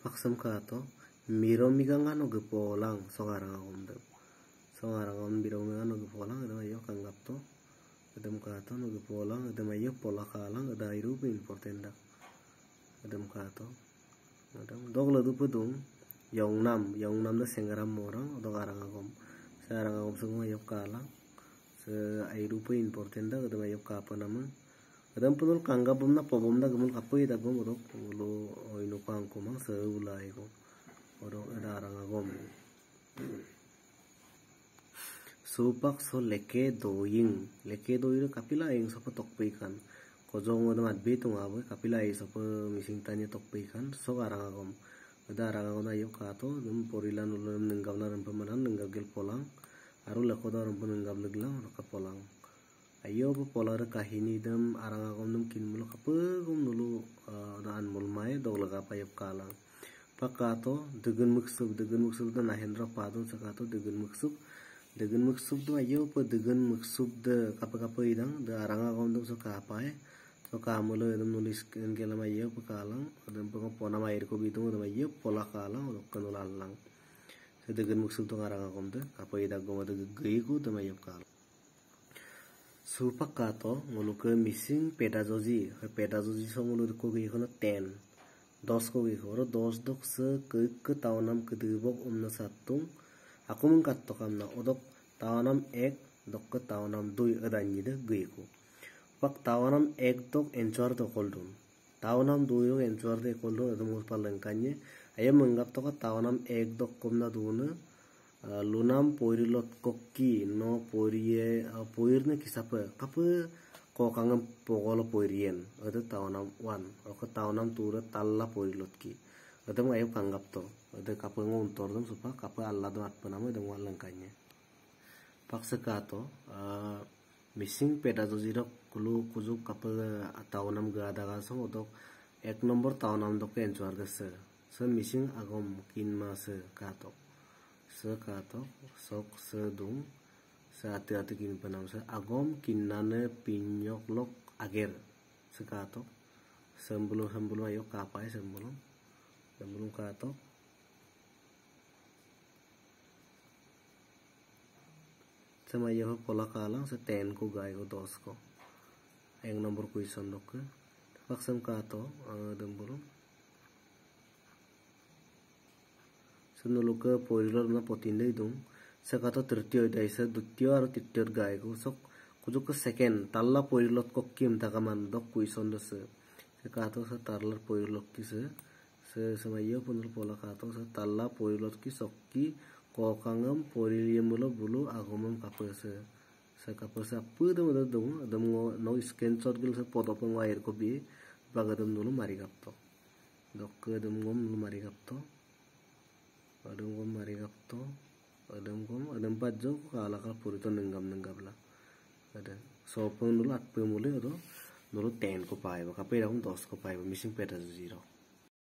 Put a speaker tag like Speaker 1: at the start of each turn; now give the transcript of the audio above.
Speaker 1: paksam ka to miromigang ano gepolang songarang agom de songarang agom miromigang ano gepolang ada ayo kanggap to adem ka to no gepolang adem ayo pola kalang ada iru important dak adem ka to adem dog ladu pedung Yongnam da sengaram morang dog arang agom sarang agom sungo ayo kalang se iru important dak adem ayo ka apa nama adem punul kanggap bumna pobom da gemul kapoi da gom odok lo oino pang kumang se ulai ko odok ada arang agom supak so leke doing kapila ing sopo tokpei kan kojong odom adbe tung abo kapila ing sopo mising tanya tokpei kan so arang agom ada arang agom ayo kato dum porilan ulum nenggam na rempemanan nenggam gel polang aru lekoda rempen nenggam leglang roka polang ayo po polar kahini dam arang agom dum kin mulu kapegum dulu daan mulmai dog laga payap kalang pakato degen muksub da nahendra padun sakato degen muksub do ayo po degen muksub da kapa idang da arang agom dum so kapai so kamulo dum nulis gelam ayo po kalang dum po pona mair ko bidung dum ayo pola kalang dok kanulalang so degen muksub do arang agom da kapa idang gom da geiku dum ayo kalang supak kato muluke missing pedagogy so mulur ko ge kono 10 10 ko ge oro 10 dok se ke tawnam kedebok umna satung aku mengkat to kamna odok tawnam 1 dok ke tawnam 2 adanyi de ge ko pak tawnam 1 dok enchor to koldun tawnam 2 dok enchor de koldun adum palangkanye ayam menggap to ka tawnam 1 dok komna duna lunam poirilot kokki no poirne kisapa kapa ko kangam pogolo poirien ada tawnam 1 oke tawnam 2 talla poirilot ki ada ayo kanggap to ada kapa ngontor dum supa kapa alla do at panama dum walangkanya paksa kato missing pedagogy dok kulu kujuk kapa tawnam ga ada gasong odok 1 nomor tawnam dok enchor dese so missing agom kin mase kato sekato sok sedung hati-hati kin panam se agom kinane pinyok lok ager sekato sembelum ayo kapai sembelum kato sama ayo pola kalang se 10 ko gai ko 10 ko yang nomor question dok ke paksam kato dembulum sunuluka poirilor na potinde idung sakato trityo daisa dutyo aro trityor gai ko sok kujuk ke second talla poirilot kokkim takaman dok question dose sakato sa tarlar poirilot ki se samayo punul pola kato sa talla poirilot ki sokki kokangam poirilyemulo bulu agomam kapase sakapase apudum dum no screenshot gil sa podopang wair ko bi bagadum dulu mari kapto dok dum ngom lu mari kapto adem gom mari kapto adem pajjo kala kal purito nenggam lah ada sopeng dulu 8 mulai odo dulu 10 ko pai ba kape 10 ko pai ba missing pedagogy 0